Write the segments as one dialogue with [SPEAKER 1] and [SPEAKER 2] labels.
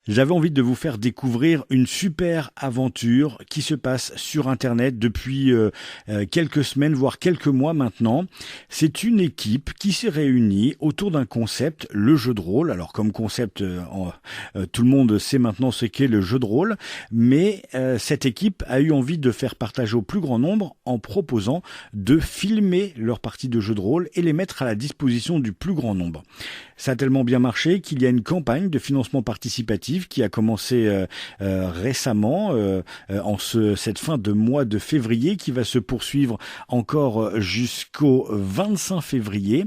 [SPEAKER 1] J'avais envie de vous faire découvrir une super aventure qui se passe sur Internet depuis quelques semaines, voire quelques mois maintenant. C'est une équipe qui s'est réunie autour d'un concept, le jeu de rôle. Alors comme concept, tout le monde sait maintenant ce qu'est le jeu de rôle, mais cette équipe a eu envie de faire partager au plus grand nombre en proposant de filmer leurs parties de jeu de rôle et les mettre à la disposition du plus grand nombre. Ça a tellement bien marché qu'il y a une campagne de financement participatif qui a commencé récemment, cette fin de mois de février, qui va se poursuivre encore jusqu'au 25 février.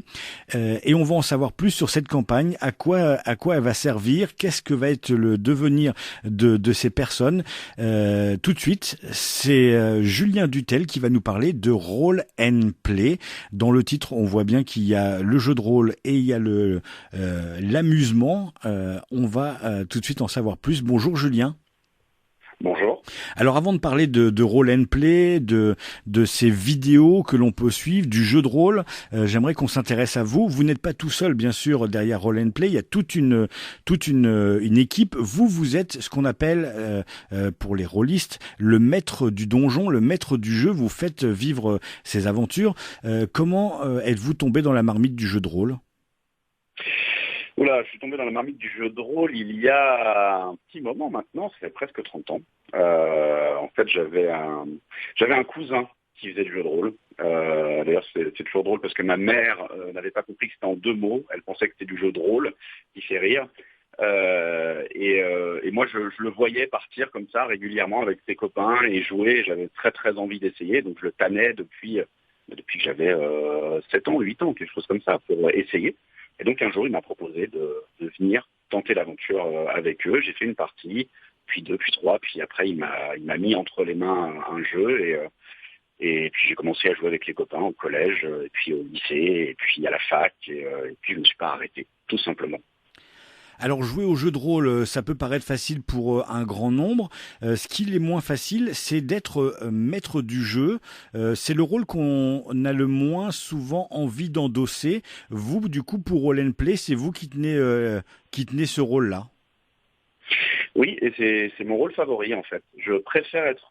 [SPEAKER 1] Et on va en savoir plus sur cette campagne, à quoi elle va servir, qu'est-ce que va être le devenir de ces personnes. Tout de suite, c'est Julien Dutel qui va nous parler de Roll and Play. Dans le titre, on voit bien qu'il y a le jeu de rôle et il y a l'amusement. On va tout de suite en savoir plus. Bonjour Julien.
[SPEAKER 2] Bonjour.
[SPEAKER 1] Alors avant de parler de Roll and Play, de ces vidéos que l'on peut suivre, du jeu de rôle, j'aimerais qu'on s'intéresse à vous. Vous n'êtes pas tout seul, bien sûr, derrière Roll and Play. Il y a toute une équipe. Vous êtes ce qu'on appelle, pour les rôlistes, le maître du donjon, le maître du jeu. Vous faites vivre ces aventures. Comment êtes-vous tombé dans la marmite du jeu de rôle ?
[SPEAKER 2] Oula, je suis tombé dans la marmite du jeu de rôle il y a un petit moment maintenant, ça fait presque 30 ans. En fait, j'avais un cousin qui faisait du jeu de rôle. D'ailleurs, c'est toujours drôle parce que ma mère n'avait pas compris que c'était en deux mots. Elle pensait que c'était du jeu de rôle, qui fait rire. Et moi, je le voyais partir comme ça régulièrement avec ses copains et jouer. J'avais très très envie d'essayer, donc je le tannais depuis que j'avais 7 ans, 8 ans, quelque chose comme ça, pour essayer. Et donc un jour, il m'a proposé de venir tenter l'aventure avec eux. J'ai fait une partie, puis deux, puis trois, puis après il m'a mis entre les mains un jeu et puis j'ai commencé à jouer avec les copains au collège, et puis au lycée, et puis à la fac, et puis je ne me suis pas arrêté, tout simplement.
[SPEAKER 1] Alors jouer au jeu de rôle, ça peut paraître facile pour un grand nombre. Ce qui est moins facile, c'est d'être maître du jeu. C'est le rôle qu'on a le moins souvent envie d'endosser. Vous, du coup, pour Roll and Play, c'est vous qui tenez ce rôle-là.
[SPEAKER 2] Oui, et c'est mon rôle favori en fait. Je préfère être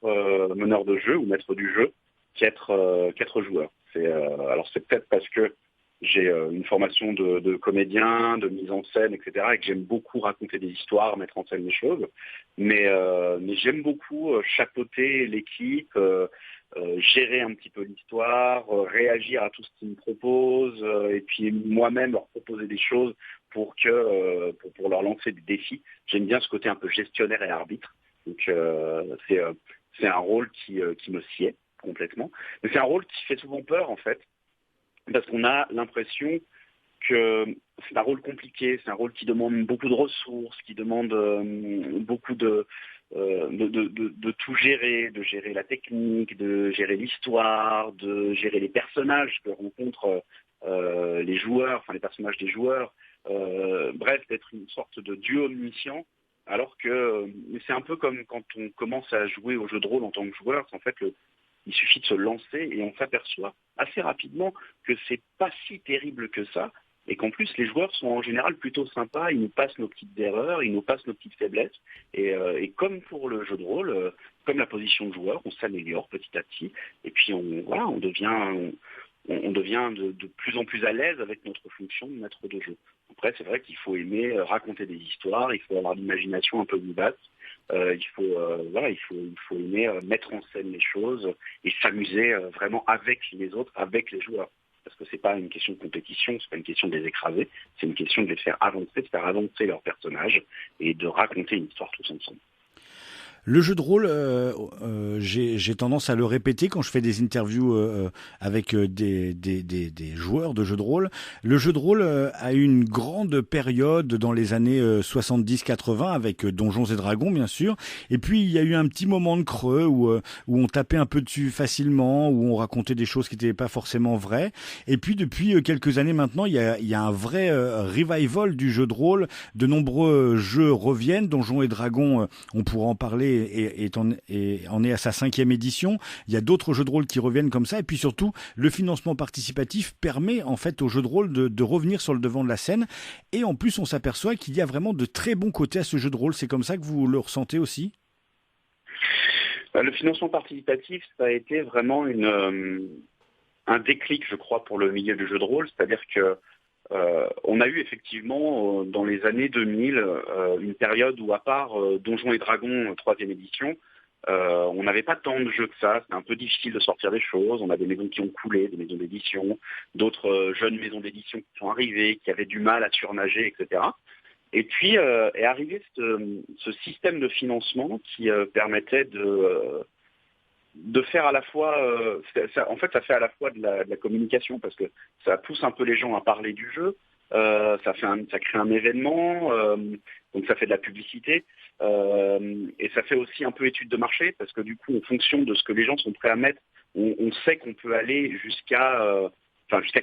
[SPEAKER 2] meneur de jeu ou maître du jeu qu'être joueur. Alors c'est peut-être parce que j'ai une formation de comédien, de mise en scène, etc. et que j'aime beaucoup raconter des histoires, mettre en scène des choses. Mais j'aime beaucoup chapeauter l'équipe, gérer un petit peu l'histoire, réagir à tout ce qu'ils me proposent, et puis moi-même leur proposer des choses pour leur lancer des défis. J'aime bien ce côté un peu gestionnaire et arbitre. Donc c'est un rôle qui me sied complètement. Mais c'est un rôle qui fait souvent peur en fait, parce qu'on a l'impression que c'est un rôle compliqué, c'est un rôle qui demande beaucoup de ressources, qui demande beaucoup de tout gérer, de gérer la technique, de gérer l'histoire, de gérer les personnages que rencontrent les joueurs, enfin les personnages des joueurs, bref, d'être une sorte de dieu omniscient, alors que c'est un peu comme quand on commence à jouer au jeu de rôle en tant que joueur, c'est en fait il suffit de se lancer et on s'aperçoit assez rapidement que c'est pas si terrible que ça et qu'en plus les joueurs sont en général plutôt sympas, ils nous passent nos petites erreurs, ils nous passent nos petites faiblesses et comme pour le jeu de rôle, comme la position de joueur, on s'améliore petit à petit et puis on devient de plus en plus à l'aise avec notre fonction de maître de jeu. Après, c'est vrai qu'il faut aimer raconter des histoires, il faut avoir l'imagination un peu vivace, il faut aimer mettre en scène les choses et s'amuser vraiment avec les autres, avec les joueurs. Parce que c'est pas une question de compétition, c'est pas une question de les écraser, c'est une question de les faire avancer, de faire avancer leurs personnages et de raconter une histoire tous ensemble.
[SPEAKER 1] Le jeu de rôle, j'ai tendance à le répéter quand je fais des interviews avec des joueurs de jeux de rôle. Le jeu de rôle a eu une grande période dans les années 70-80 avec Donjons et Dragons, bien sûr. Et puis, il y a eu un petit moment de creux où on tapait un peu dessus facilement, où on racontait des choses qui n'étaient pas forcément vraies. Et puis, depuis quelques années maintenant, il y a un vrai revival du jeu de rôle. De nombreux jeux reviennent. Donjons et Dragons, on pourra en parler en est à sa 5e édition. Il y a d'autres jeux de rôle qui reviennent comme ça. Et puis surtout, le financement participatif permet en fait aux jeux de rôle de revenir sur le devant de la scène. Et en plus, on s'aperçoit qu'il y a vraiment de très bons côtés à ce jeu de rôle. C'est comme ça que vous le ressentez aussi?
[SPEAKER 2] Le financement participatif, ça a été vraiment un déclic, je crois, pour le milieu du jeu de rôle. C'est-à-dire que on a eu effectivement dans les années 2000 une période où, à part Donjons et Dragons 3e édition, on n'avait pas tant de jeux que ça. C'était un peu difficile de sortir des choses. On a des maisons qui ont coulé, des maisons d'édition, d'autres jeunes maisons d'édition qui sont arrivées, qui avaient du mal à surnager, etc. Et puis est arrivé ce système de financement qui permettait de faire à la fois, en fait, ça fait à la fois de la communication parce que ça pousse un peu les gens à parler du jeu, ça crée un événement, donc ça fait de la publicité, et ça fait aussi un peu étude de marché parce que du coup, en fonction de ce que les gens sont prêts à mettre, on sait qu'on peut aller jusqu'à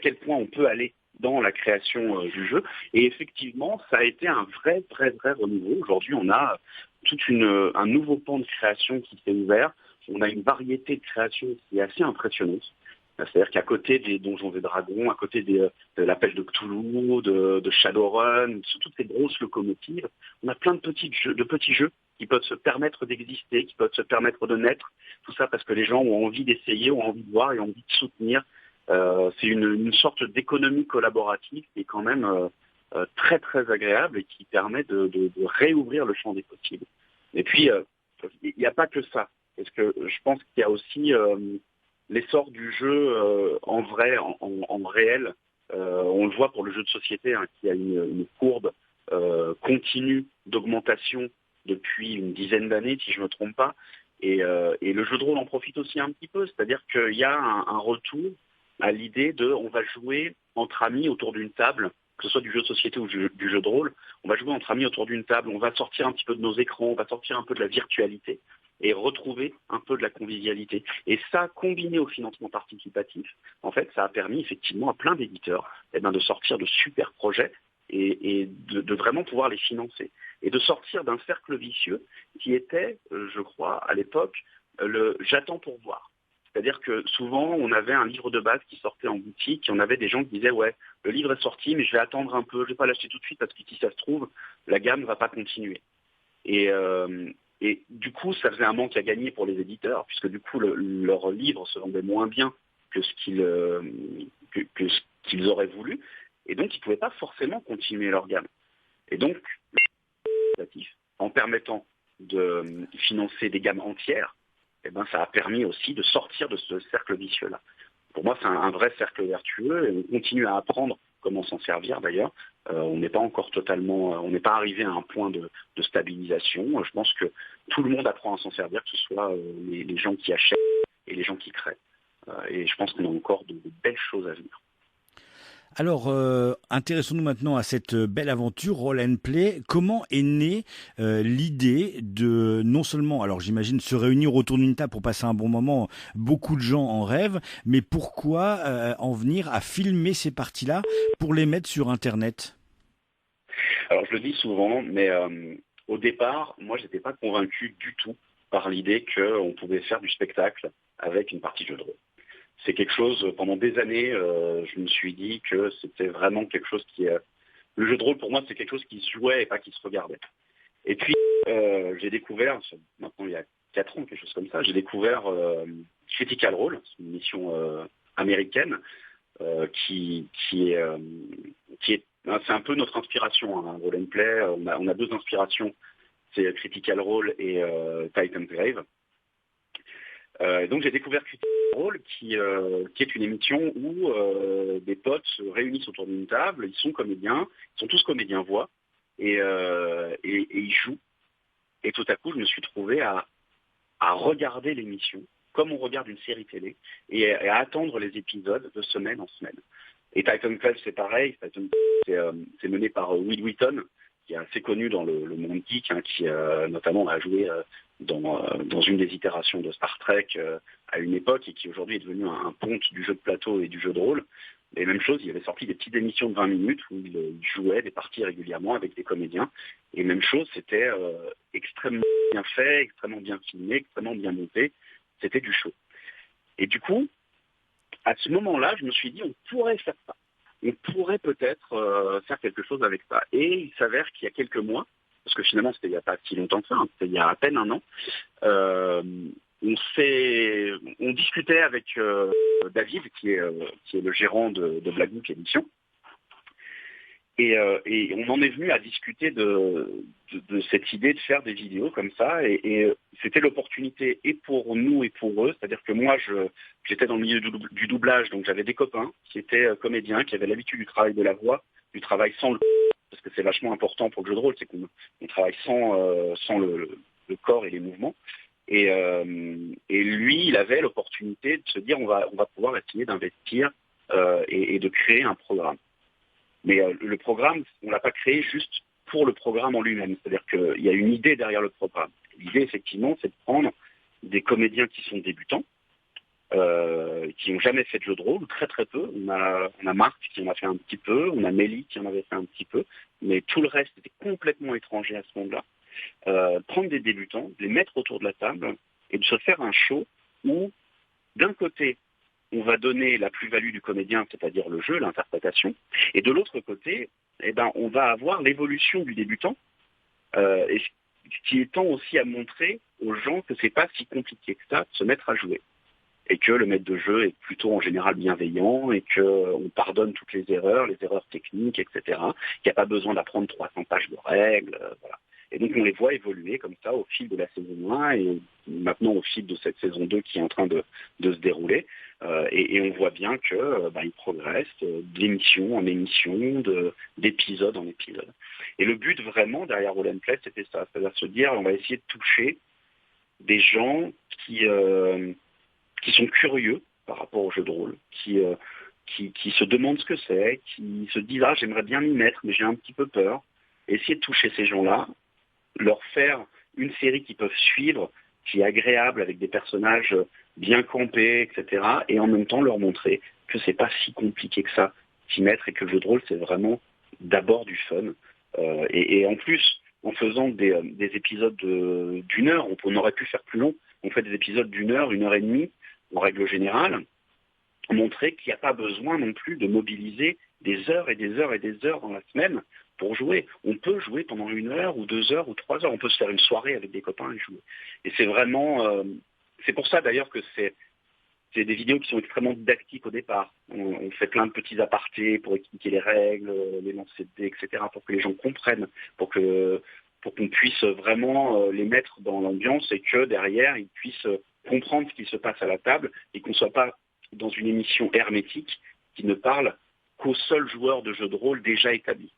[SPEAKER 2] quel point on peut aller dans la création du jeu. Et effectivement, ça a été un vrai renouveau. Aujourd'hui, on a un nouveau pan de création qui s'est ouvert. On a une variété de créations qui est assez impressionnante. C'est-à-dire qu'à côté des Donjons et Dragons, à côté de l'Appel de Cthulhu, de Shadowrun, sur toutes ces grosses locomotives, on a plein de petits jeux qui peuvent se permettre d'exister, qui peuvent se permettre de naître. Tout ça parce que les gens ont envie d'essayer, ont envie de voir et ont envie de soutenir. C'est une sorte d'économie collaborative qui est quand même très agréable et qui permet de réouvrir le champ des possibles. Et puis, il n'y a pas que ça. Parce que je pense qu'il y a aussi l'essor du jeu en vrai, en réel. On le voit pour le jeu de société, qui a une courbe continue d'augmentation depuis une dizaine d'années, si je ne me trompe pas. Et le jeu de rôle en profite aussi un petit peu. C'est-à-dire qu'il y a un retour à l'idée on va jouer entre amis autour d'une table, que ce soit du jeu de société ou du jeu de rôle. On va jouer entre amis autour d'une table, on va sortir un petit peu de nos écrans, on va sortir un peu de la virtualité et retrouver un peu de la convivialité. Et ça, combiné au financement participatif, en fait, ça a permis effectivement à plein d'éditeurs de sortir de super projets et de vraiment pouvoir les financer. Et de sortir d'un cercle vicieux qui était, je crois, à l'époque, j'attends pour voir. C'est-à-dire que souvent, on avait un livre de base qui sortait en boutique et on avait des gens qui disaient « Ouais, le livre est sorti, mais je vais attendre un peu, je ne vais pas l'acheter tout de suite parce que si ça se trouve, la gamme ne va pas continuer. » Et du coup, ça faisait un manque à gagner pour les éditeurs, puisque du coup, leur livre se vendait moins bien que ce qu'ils auraient voulu. Et donc, ils ne pouvaient pas forcément continuer leur gamme. Et donc, en permettant de financer des gammes entières, ça a permis aussi de sortir de ce cercle vicieux-là. Pour moi, c'est un vrai cercle vertueux et on continue à apprendre comment s'en servir d'ailleurs. On n'est pas encore on n'est pas arrivé à un point de stabilisation. Je pense que tout le monde apprend à s'en servir, que ce soit les gens qui achètent et les gens qui créent. Et je pense qu'on a encore de belles choses à venir.
[SPEAKER 1] Alors, intéressons-nous maintenant à cette belle aventure Roll and Play. Comment est née l'idée de non seulement, alors j'imagine, se réunir autour d'une table pour passer un bon moment, beaucoup de gens en rêvent, mais pourquoi en venir à filmer ces parties-là pour les mettre sur Internet?
[SPEAKER 2] Alors, je le dis souvent, mais au départ, moi, je n'étais pas convaincu du tout par l'idée qu'on pouvait faire du spectacle avec une partie de jeu de rôle. C'est quelque chose, pendant des années, je me suis dit que c'était vraiment quelque chose le jeu de rôle, pour moi, c'est quelque chose qui se jouait et pas qui se regardait. Et puis, j'ai découvert, maintenant il y a 4 ans, quelque chose comme ça, j'ai découvert Critical Role, c'est une émission américaine qui est c'est un peu notre inspiration, Roll and Play. On a 2 inspirations, c'est Critical Role et Titan's Grave. Donc j'ai découvert Critical Role qui est une émission où des potes se réunissent autour d'une table, ils sont comédiens, ils sont tous comédiens voix, et ils jouent. Et tout à coup, je me suis trouvé à regarder l'émission comme on regarde une série télé et à attendre les épisodes de semaine en semaine. Et Titan Quest, c'est pareil. C'est mené par Will Wheaton, qui est assez connu dans le monde geek, qui notamment a joué dans une des itérations de Star Trek à une époque et qui aujourd'hui est devenu un ponte du jeu de plateau et du jeu de rôle. Et même chose, il avait sorti des petites émissions de 20 minutes où il jouait des parties régulièrement avec des comédiens. Et même chose, c'était extrêmement bien fait, extrêmement bien filmé, extrêmement bien monté. C'était du show. Et du coup, à ce moment-là, je me suis dit, on pourrait faire ça. On pourrait peut-être faire quelque chose avec ça. Et il s'avère qu'il y a quelques mois, parce que finalement, c'était il n'y a pas si longtemps que ça, hein, c'était il y a à peine un an, on discutait avec David, qui est le gérant de Blackbook Édition, et on en est venu à discuter de cette idée de faire des vidéos comme ça, et c'était l'opportunité et pour nous et pour eux, c'est-à-dire que moi j'étais dans le milieu du doublage, donc j'avais des copains qui étaient comédiens, qui avaient l'habitude du travail de la voix, du travail sans le parce que c'est vachement important pour le jeu de rôle, c'est qu'on travaille sans le corps et les mouvements. Et lui, il avait l'opportunité de se dire on va pouvoir essayer d'investir et de créer un programme. Mais le programme, on ne l'a pas créé juste pour le programme en lui-même. C'est-à-dire qu'il y a une idée derrière le programme. L'idée, effectivement, c'est de prendre des comédiens qui sont débutants, qui n'ont jamais fait de jeu de rôle, très très peu. On a Marc qui en a fait un petit peu, on a Mélie qui en avait fait un petit peu, mais tout le reste était complètement étranger à ce monde-là. Prendre des débutants, les mettre autour de la table et de se faire un show où, d'un côté, on va donner la plus-value du comédien, c'est-à-dire le jeu, l'interprétation, et de l'autre côté, on va avoir l'évolution du débutant, et ce qui tend aussi à montrer aux gens que c'est pas si compliqué que ça de se mettre à jouer. Et que le maître de jeu est plutôt en général bienveillant et qu'on pardonne toutes les erreurs techniques, etc. Qu'il n'y a pas besoin d'apprendre 300 pages de règles, voilà. Et donc on les voit évoluer comme ça au fil de la saison 1 et maintenant au fil de cette saison 2 qui est en train de se dérouler. Et on voit bien qu'ils progressent d'émission en émission, d'épisode en épisode. Et le but vraiment derrière Roll and Play, c'était ça, c'est-à-dire se dire on va essayer de toucher des gens qui sont curieux par rapport au jeu de rôle, qui se demandent ce que c'est, qui se disent « Ah, j'aimerais bien m'y mettre, mais j'ai un petit peu peur ». Essayer de toucher ces gens-là, leur faire une série qu'ils peuvent suivre, qui est agréable, avec des personnages bien campés, etc. Et en même temps leur montrer que c'est pas si compliqué que ça s'y mettre et que le jeu de rôle, c'est vraiment d'abord du fun. Et en plus, en faisant des épisodes d'une heure, on aurait pu faire plus long, on fait des épisodes d'une heure, 1 heure et demie, en règle générale, montrer qu'il n'y a pas besoin non plus de mobiliser des heures et des heures et des heures dans la semaine pour jouer. On peut jouer pendant 1 heure ou 2 heures ou 3 heures. On peut se faire une soirée avec des copains et jouer. Et c'est vraiment... c'est pour ça d'ailleurs que c'est des vidéos qui sont extrêmement didactiques au départ. On fait plein de petits apartés pour expliquer les règles, les lancers de dés, etc. pour que les gens comprennent, pour qu'on puisse vraiment les mettre dans l'ambiance et que derrière, ils puissent comprendre ce qui se passe à la table et qu'on ne soit pas dans une émission hermétique qui ne parle qu'aux seuls joueurs de jeux de rôle déjà établis.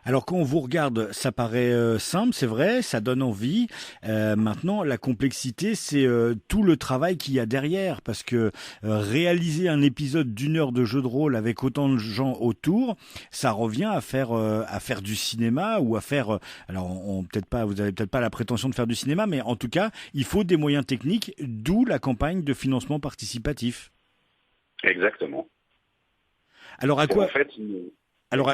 [SPEAKER 1] Alors quand on vous regarde, ça paraît simple, c'est vrai, ça donne envie. Maintenant, la complexité, c'est tout le travail qu'il y a derrière, parce que réaliser un épisode d'1 heure de jeu de rôle avec autant de gens autour, ça revient à faire du cinéma ou à faire. Alors, peut-être pas, vous avez peut-être pas la prétention de faire du cinéma, mais en tout cas, il faut des moyens techniques, d'où la campagne de financement participatif.
[SPEAKER 2] Exactement.
[SPEAKER 1] Alors Alors,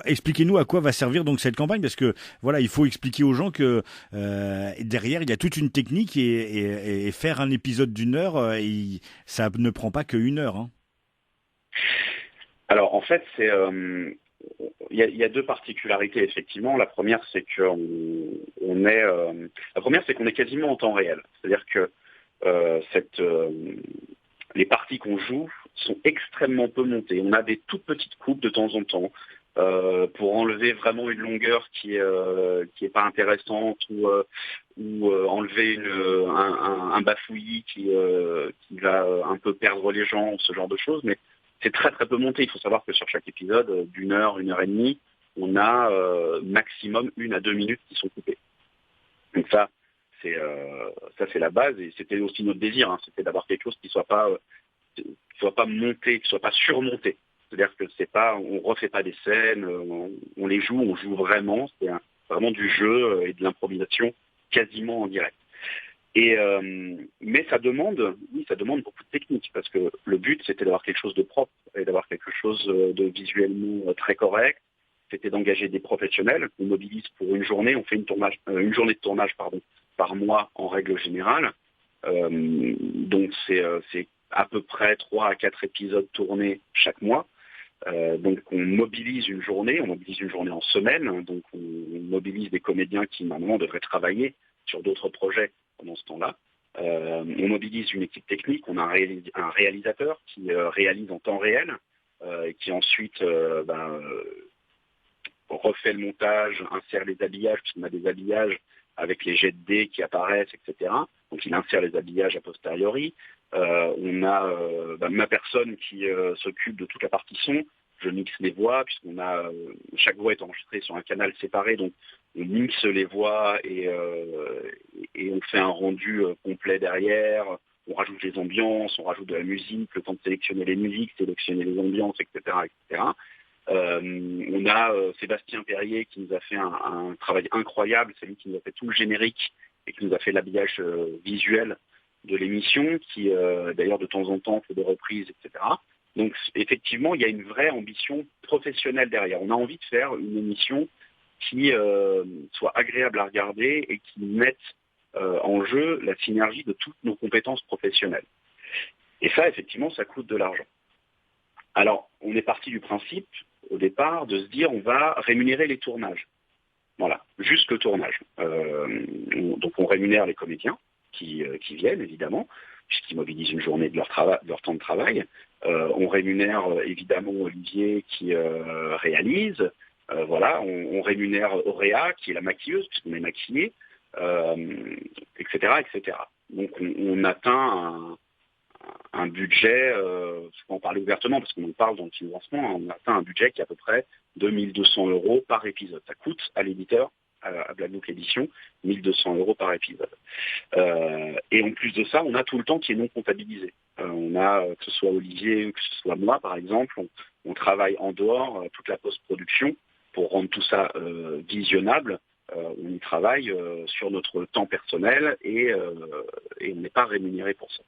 [SPEAKER 1] expliquez-nous à quoi va servir donc cette campagne, parce que voilà, il faut expliquer aux gens que derrière il y a toute une technique et faire un épisode d'1 heure, ça ne prend pas que 1 heure. Hein.
[SPEAKER 2] Alors en fait, il y a deux particularités effectivement. La première, c'est qu'on est quasiment en temps réel, c'est-à-dire que les parties qu'on joue sont extrêmement peu montées. On a des toutes petites coupes de temps en temps pour enlever vraiment une longueur qui est pas intéressante ou enlever un bafouillis qui va un peu perdre les gens, ce genre de choses. Mais c'est très très peu monté. Il faut savoir que sur chaque épisode d'1 heure, 1 heure et demie, on a maximum 1 à 2 minutes qui sont coupées. Donc ça c'est la base et c'était aussi notre désir. Hein, c'était d'avoir quelque chose qui soit pas monté, qui soit pas surmonté. C'est-à-dire que on refait pas des scènes, on les joue, on joue vraiment. C'est vraiment du jeu et de l'improvisation quasiment en direct. Mais ça demande beaucoup de technique, parce que le but, c'était d'avoir quelque chose de propre et d'avoir quelque chose de visuellement très correct. C'était d'engager des professionnels. On mobilise pour une journée, on fait une journée de tournage par mois en règle générale. Donc c'est à peu près 3 à 4 épisodes tournés chaque mois. Donc on mobilise une journée en semaine. Donc on mobilise des comédiens qui normalement devraient travailler sur d'autres projets pendant ce temps-là. On mobilise une équipe technique, on a un réalisateur qui réalise en temps réel, et qui ensuite refait le montage, insère les habillages, puisqu'on a des habillages avec les jets de dés qui apparaissent, etc. Donc il insère les habillages a posteriori. On a ma personne qui s'occupe de toute la partie son. Je mixe les voix, puisqu'on a chaque voix est enregistrée sur un canal séparé, donc on mixe les voix et on fait un rendu complet derrière. On rajoute les ambiances, on rajoute de la musique, le temps de sélectionner les musiques, sélectionner les ambiances, etc., etc. On a Sébastien Perrier qui nous a fait un travail incroyable. C'est lui qui nous a fait tout le générique et qui nous a fait l'habillage visuel de l'émission, qui d'ailleurs de temps en temps fait des reprises, etc. Donc effectivement, il y a une vraie ambition professionnelle derrière. On a envie de faire une émission qui soit agréable à regarder et qui mette en jeu la synergie de toutes nos compétences professionnelles. Et ça, effectivement, ça coûte de l'argent. Alors, on est parti du principe, au départ, de se dire on va rémunérer les tournages. Voilà, juste le tournage. Donc on rémunère les comédiens qui viennent, évidemment, puisqu'ils mobilisent une journée de leur temps de travail. On rémunère évidemment Olivier qui réalise. Voilà, on rémunère Auréa qui est la maquilleuse, puisqu'on est maquillé, etc., etc. Donc on atteint un budget, je peux en parler ouvertement parce qu'on en parle dans le financement, on atteint un budget qui est à peu près de 1 200 € par épisode. Ça coûte à l'éditeur, à Black Book Édition, 1 200 € par épisode. Et en plus de ça, on a tout le temps qui est non comptabilisé. On a, que ce soit Olivier ou que ce soit moi par exemple, on travaille en dehors, toute la post-production, pour rendre tout ça visionnable. On y travaille sur notre temps personnel et on n'est pas rémunéré pour ça.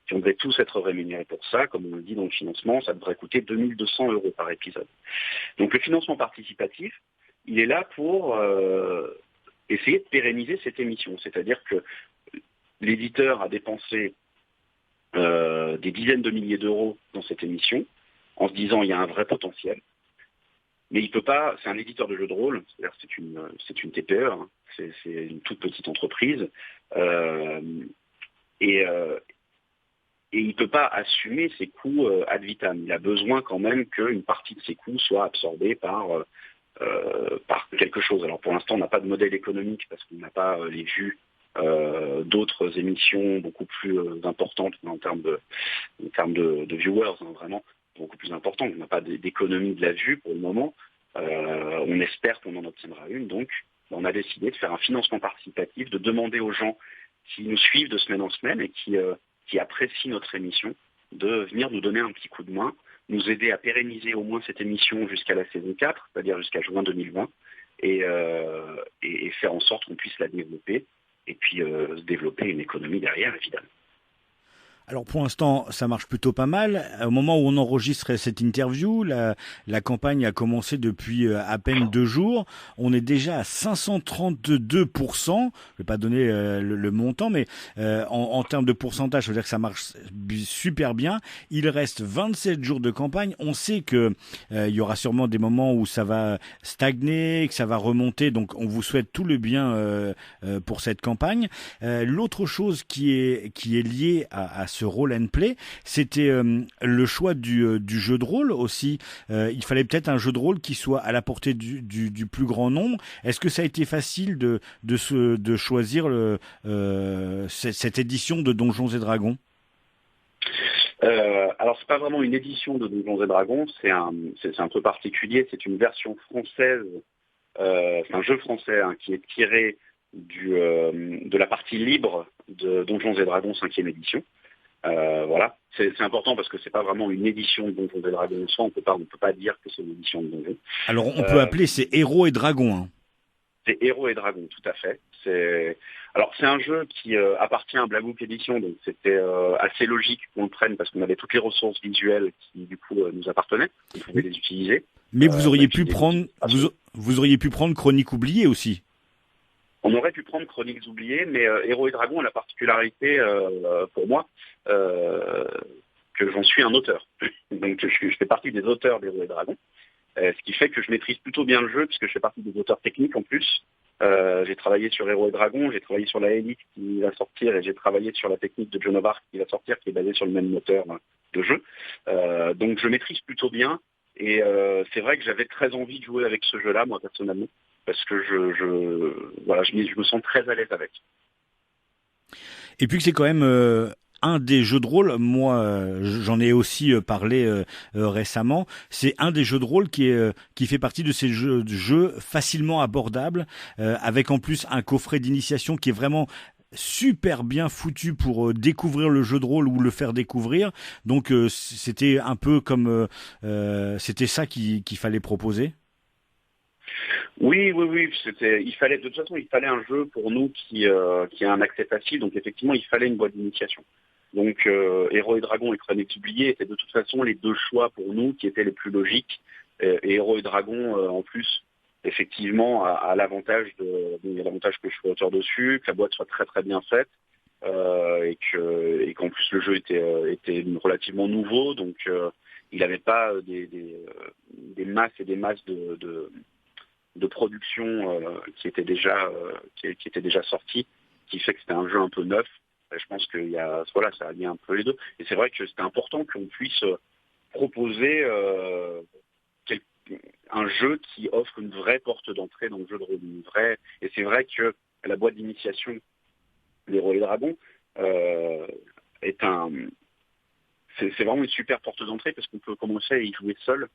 [SPEAKER 2] Si on devait tous être rémunérés pour ça, comme on le dit dans le financement, ça devrait coûter 2 200 € par épisode. Donc le financement participatif, il est là pour essayer de pérenniser cette émission. C'est-à-dire que l'éditeur a dépensé des dizaines de milliers d'euros dans cette émission, en se disant il y a un vrai potentiel. Mais il peut pas, c'est un éditeur de jeux de rôle, c'est-à-dire c'est une TPE, hein, c'est une toute petite entreprise, et il ne peut pas assumer ses coûts ad vitam. Il a besoin quand même qu'une partie de ses coûts soit absorbée par quelque chose. Alors pour l'instant, on n'a pas de modèle économique parce qu'on n'a pas les vues d'autres émissions beaucoup plus importantes en termes de viewers, hein, vraiment beaucoup plus importantes. On n'a pas d'économie de la vue pour le moment. On espère qu'on en obtiendra une. Donc, on a décidé de faire un financement participatif, de demander aux gens qui nous suivent de semaine en semaine et qui apprécient notre émission, de venir nous donner un petit coup de main, nous aider à pérenniser au moins cette émission jusqu'à la saison 4, c'est-à-dire jusqu'à juin 2020, et faire en sorte qu'on puisse la développer, et puis se développer une économie derrière, évidemment.
[SPEAKER 1] Alors pour l'instant, ça marche plutôt pas mal. Au moment où on enregistre cette interview, la campagne a commencé depuis à peine 2 jours. On est déjà à 532%. Je vais pas donner le montant, mais en termes de pourcentage, ça veut dire que ça marche super bien. Il reste 27 jours de campagne. On sait que il y aura sûrement des moments où ça va stagner, que ça va remonter. Donc on vous souhaite tout le bien pour cette campagne. L'autre chose qui est liée à ce role and play, c'était le choix du jeu de rôle aussi. Il fallait peut-être un jeu de rôle qui soit à la portée du plus grand nombre. Est-ce que ça a été facile de choisir cette édition de Donjons et Dragons?
[SPEAKER 2] Alors c'est pas vraiment une édition de Donjons et Dragons, c'est un peu particulier. C'est une version française, c'est un jeu français hein, qui est tiré de la partie libre de Donjons et Dragons 5e édition. Voilà, c'est important parce que c'est pas vraiment une édition de Donjons et Dragons en soi, on peut pas dire que c'est une édition de Donjons.
[SPEAKER 1] Alors on peut appeler c'est Héros et Dragons. Hein.
[SPEAKER 2] C'est Héros et Dragons, tout à fait. C'est un jeu qui appartient à Black Book Edition, donc c'était assez logique qu'on le prenne parce qu'on avait toutes les ressources visuelles qui du coup nous appartenaient, on pouvait les utiliser.
[SPEAKER 1] Mais vous
[SPEAKER 2] On a
[SPEAKER 1] auriez pu
[SPEAKER 2] utilisé
[SPEAKER 1] prendre,
[SPEAKER 2] l'outil.
[SPEAKER 1] vous auriez pu prendre Chronique oubliée aussi.
[SPEAKER 2] On aurait pu prendre Chroniques oubliées, mais Héros et Dragons a la particularité pour moi que j'en suis un auteur. Donc je fais partie des auteurs d'Héros et Dragons. Ce qui fait que je maîtrise plutôt bien le jeu, puisque je fais partie des auteurs techniques en plus. J'ai travaillé sur Héros et Dragons, j'ai travaillé sur la Elite qui va sortir, et j'ai travaillé sur la technique de Joan of Arc qui va sortir, qui est basée sur le même moteur de jeu. Donc je maîtrise plutôt bien, et c'est vrai que j'avais très envie de jouer avec ce jeu-là, moi personnellement, parce que je me sens très à l'aise avec.
[SPEAKER 1] Et puis que c'est quand même un des jeux de rôle, moi j'en ai aussi parlé récemment, c'est un des jeux de rôle qui fait partie de ces jeux facilement abordables, avec en plus un coffret d'initiation qui est vraiment super bien foutu pour découvrir le jeu de rôle ou le faire découvrir. Donc c'était un peu comme c'était ça qu'il fallait proposer.
[SPEAKER 2] Oui. De toute façon, il fallait un jeu pour nous qui a un accès facile. Donc effectivement, il fallait une boîte d'initiation. Donc Héros et Dragons et Chroniques oubliées étaient de toute façon les deux choix pour nous qui étaient les plus logiques. Et Héros et Dragons, en plus, effectivement, a l'avantage il y a l'avantage que je sois auteur dessus, que la boîte soit très très bien faite, et qu'en plus le jeu était relativement nouveau. Donc il n'avait pas des masses et des masses de production qui était déjà sortie, qui fait que c'était un jeu un peu neuf. Et je pense qu'il y a, voilà, ça allie un peu les deux. Et c'est vrai que c'était important qu'on puisse proposer un jeu qui offre une vraie porte d'entrée dans le jeu de rôle, et c'est vrai que la boîte d'initiation des Héros et Dragons est c'est vraiment une super porte d'entrée parce qu'on peut commencer à y jouer seul.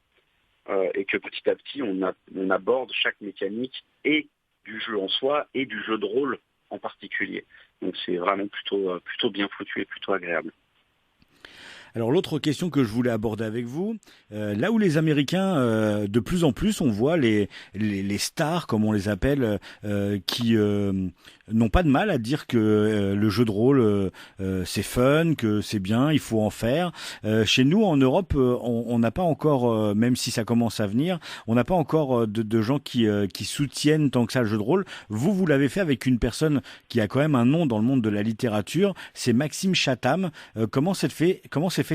[SPEAKER 2] Et que petit à petit, on aborde chaque mécanique et du jeu en soi et du jeu de rôle en particulier. Donc c'est vraiment plutôt bien foutu et plutôt agréable.
[SPEAKER 1] Alors l'autre question que je voulais aborder avec vous, là où les Américains, de plus en plus, on voit les stars, comme on les appelle, qui n'ont pas de mal à dire que le jeu de rôle, c'est fun, que c'est bien, il faut en faire. Chez nous, en Europe, on n'a pas encore, même si ça commence à venir, on n'a pas encore de gens qui soutiennent tant que ça le jeu de rôle. Vous l'avez fait avec une personne qui a quand même un nom dans le monde de la littérature, c'est Maxime Chatham. Comment s'est fait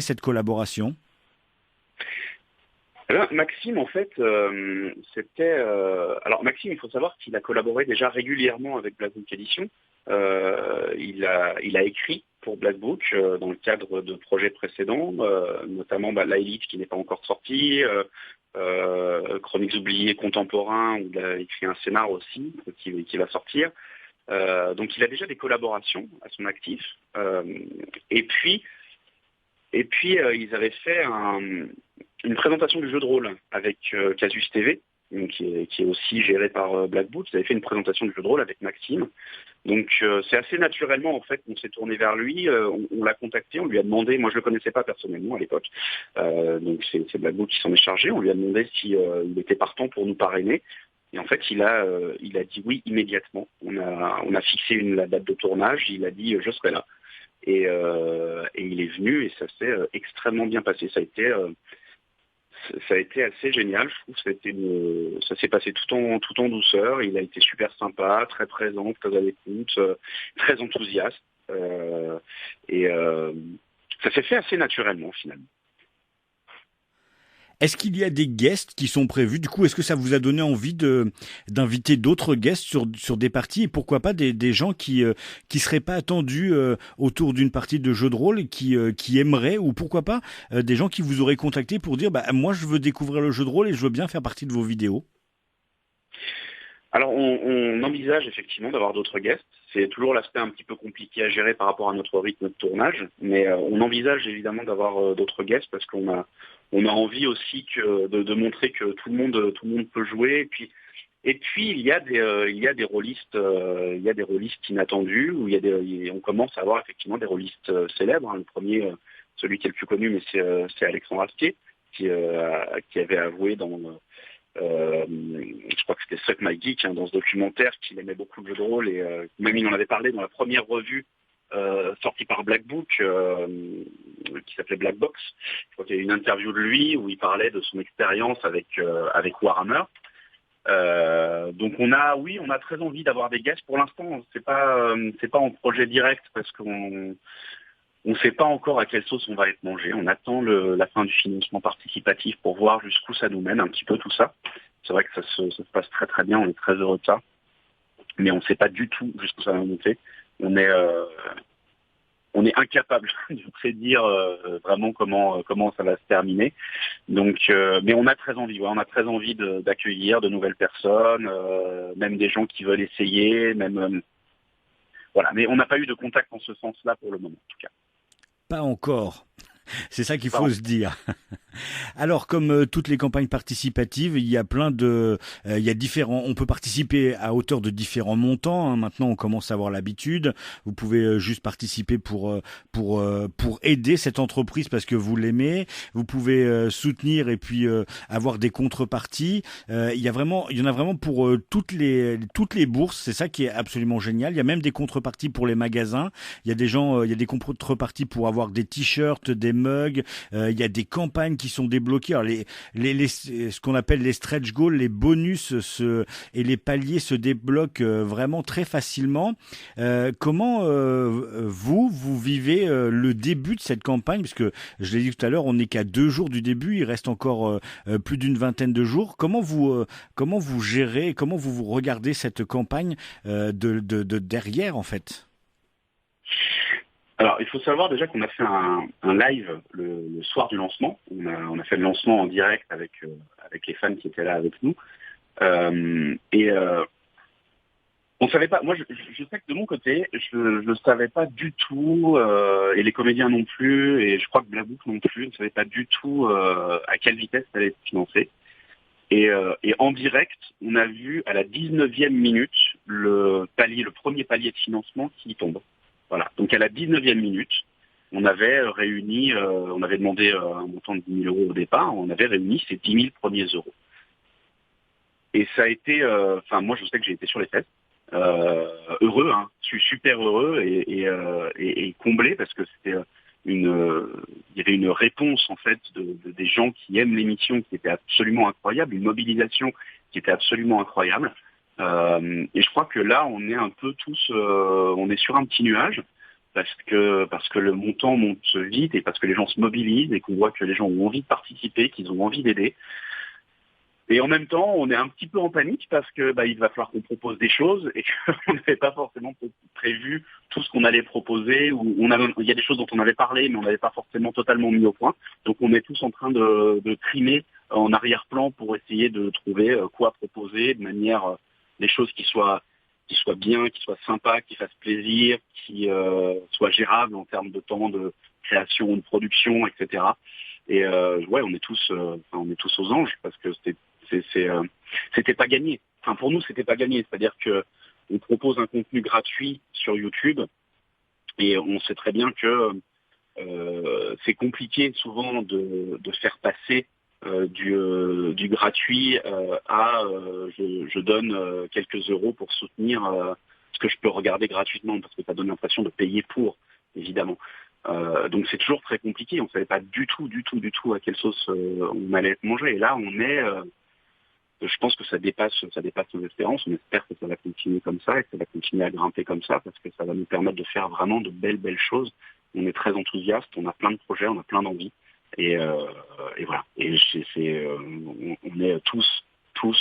[SPEAKER 1] cette collaboration?
[SPEAKER 2] Alors, Maxime, en fait, alors Maxime, il faut savoir qu'il a collaboré déjà régulièrement avec Black Book Edition. Il a écrit pour Black Book dans le cadre de projets précédents, notamment la Elite qui n'est pas encore sortie, Chroniques oubliées contemporains, où il a écrit un scénar aussi qui va sortir. Donc il a déjà des collaborations à son actif. Et puis ils avaient fait une présentation du jeu de rôle avec Casus TV, donc, qui est aussi géré par Black Book. Ils avaient fait une présentation du jeu de rôle avec Maxime. Donc c'est assez naturellement en fait qu'on s'est tourné vers lui, on l'a contacté, on lui a demandé, moi je le connaissais pas personnellement à l'époque, donc c'est Black Book qui s'en est chargé, on lui a demandé si il était partant pour nous parrainer. Et en fait, il a dit oui immédiatement. On a fixé la date de tournage, il a dit je serai là. Et il est venu et ça s'est extrêmement bien passé. Ça a été assez génial, je trouve. Ça s'est passé tout en douceur. Il a été super sympa, très présent, très à l'écoute, très enthousiaste. Et ça s'est fait assez naturellement finalement.
[SPEAKER 1] Est-ce qu'il y a des guests qui sont prévus? Du coup, est-ce que ça vous a donné envie d'inviter d'autres guests sur des parties et pourquoi pas des gens qui seraient pas attendus autour d'une partie de jeu de rôle et qui aimeraient, ou pourquoi pas des gens qui vous auraient contacté pour dire bah moi je veux découvrir le jeu de rôle et je veux bien faire partie de vos vidéos?
[SPEAKER 2] Alors on envisage effectivement d'avoir d'autres guests. C'est toujours l'aspect un petit peu compliqué à gérer par rapport à notre rythme de tournage, mais on envisage évidemment d'avoir d'autres guests parce qu'on a envie aussi de montrer que tout le monde peut jouer. Et puis il y a des rôlistes inattendus où on commence à avoir effectivement des rôlistes célèbres. Hein. Le premier, celui qui est le plus connu, mais c'est Alexandre Astier qui avait avoué je crois que c'était Suck My Geek dans ce documentaire, qu'il aimait beaucoup le jeu de rôle et même il en avait parlé dans la première revue sortie par Black Book qui s'appelait Black Box. Je crois qu'il y a eu une interview de lui où il parlait de son expérience avec Warhammer. Donc on a très envie d'avoir des guests. Pour l'instant, c'est pas en projet direct parce qu'on ne sait pas encore à quelle sauce on va être mangé. On attend la fin du financement participatif pour voir jusqu'où ça nous mène un petit peu tout ça. C'est vrai que ça se passe très très bien, on est très heureux de ça. Mais on ne sait pas du tout jusqu'où ça va monter. On est incapable de prédire vraiment comment ça va se terminer. Donc, mais on a très envie. Ouais, on a très envie d'accueillir de nouvelles personnes, même des gens qui veulent essayer, même voilà. Mais on n'a pas eu de contact en ce sens-là pour le moment, en tout cas.
[SPEAKER 1] Pas encore. C'est ça qu'il faut se dire. Alors, comme toutes les campagnes participatives, il y a il y a on peut participer à hauteur de différents montants. Hein. Maintenant, on commence à avoir l'habitude. Vous pouvez juste participer pour aider cette entreprise parce que vous l'aimez. Vous pouvez soutenir et puis avoir des contreparties. Il y en a vraiment pour toutes les bourses. C'est ça qui est absolument génial. Il y a même des contreparties pour les magasins. Il y a il y a des contreparties pour avoir des t-shirts, des mugs. Il y a des campagnes qui sont débloquées. Alors ce qu'on appelle les stretch goals, les bonus et les paliers se débloquent vraiment très facilement. Comment vous vivez le début de cette campagne? Parce que je l'ai dit tout à l'heure, on n'est qu'à 2 jours du début. Il reste encore plus d'une vingtaine de jours. Comment vous gérez, comment vous regardez cette campagne de derrière en fait?
[SPEAKER 2] Alors, il faut savoir déjà qu'on a fait un live le soir du lancement. On a fait le lancement en direct avec les fans qui étaient là avec nous. On savait pas. Moi, je sais que de mon côté, je ne savais pas du tout, et les comédiens non plus, et je crois que Black Book non plus, ne savait pas du tout à quelle vitesse ça allait être financé. Et en direct, on a vu à la 19e minute le premier palier de financement qui tombe. Voilà. Donc à la 19e minute, on avait on avait demandé un montant de 10 000 euros au départ, on avait réuni ces 10 000 premiers euros. Et ça a été, moi je sais que j'ai été sur les fesses, heureux, hein, je suis super heureux et comblé parce que c'était il y avait une réponse en fait des gens qui aiment l'émission qui était absolument incroyable, une mobilisation qui était absolument incroyable. Et je crois que là, on est un peu tous, on est sur un petit nuage parce que le montant monte vite et parce que les gens se mobilisent et qu'on voit que les gens ont envie de participer, qu'ils ont envie d'aider. Et en même temps, on est un petit peu en panique parce que il va falloir qu'on propose des choses et qu'on n'avait pas forcément prévu tout ce qu'on allait proposer. Ou il y a des choses dont on avait parlé, mais on n'avait pas forcément totalement mis au point. Donc on est tous en train de trimer en arrière-plan pour essayer de trouver quoi proposer de manière des choses qui soient bien, qui soient sympas, qui fassent plaisir, qui soient gérables en termes de temps de création, de production, etc. Et on est tous aux anges parce que c'était pas gagné. Enfin pour nous c'était pas gagné, c'est-à-dire que on propose un contenu gratuit sur YouTube et on sait très bien que c'est compliqué souvent de faire passer du gratuit à je donne quelques euros pour soutenir ce que je peux regarder gratuitement parce que ça donne l'impression de payer pour, évidemment. Donc c'est toujours très compliqué, on ne savait pas du tout à quelle sauce on allait être mangé. Et là on est, je pense que ça dépasse nos espérances, on espère que ça va continuer comme ça et que ça va continuer à grimper comme ça parce que ça va nous permettre de faire vraiment de belles choses. On est très enthousiastes, on a plein de projets, on a plein d'envies. Et voilà. Et on est tous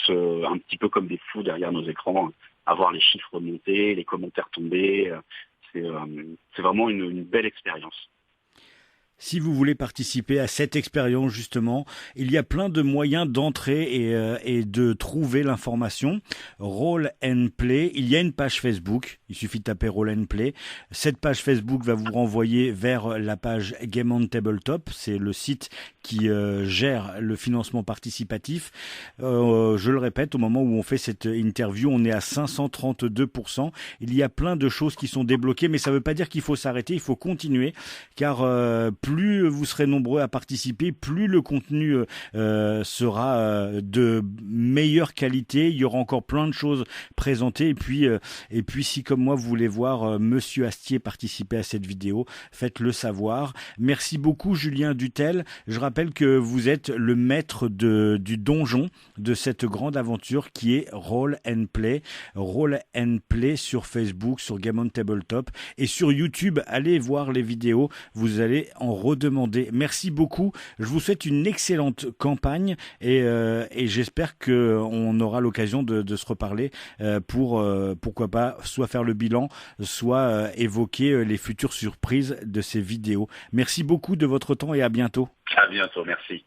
[SPEAKER 2] un petit peu comme des fous derrière nos écrans, à voir les chiffres monter, les commentaires tomber. C'est vraiment une belle expérience.
[SPEAKER 1] Si vous voulez participer à cette expérience, justement, il y a plein de moyens d'entrer et de trouver l'information. Roll and Play, il y a une page Facebook, il suffit de taper Roll and Play. Cette page Facebook va vous renvoyer vers la page Game on Tabletop, c'est le site qui gère le financement participatif. Je le répète, au moment où on fait cette interview, on est à 532%. Il y a plein de choses qui sont débloquées, mais ça ne veut pas dire qu'il faut s'arrêter, il faut continuer, car plus plus vous serez nombreux à participer, plus le contenu sera de meilleure qualité. Il y aura encore plein de choses présentées. Et puis si comme moi vous voulez voir Monsieur Astier participer à cette vidéo, faites-le savoir. Merci beaucoup Julien Dutel. Je rappelle que vous êtes le maître du donjon de cette grande aventure qui est Roll and Play. Roll and Play sur Facebook, sur Game on Tabletop et sur YouTube. Allez voir les vidéos, vous allez en redemander. Merci beaucoup. Je vous souhaite une excellente campagne et j'espère qu'on aura l'occasion de se reparler pour pourquoi pas soit faire le bilan, soit évoquer les futures surprises de ces vidéos. Merci beaucoup de votre temps et à bientôt.
[SPEAKER 2] À bientôt, merci.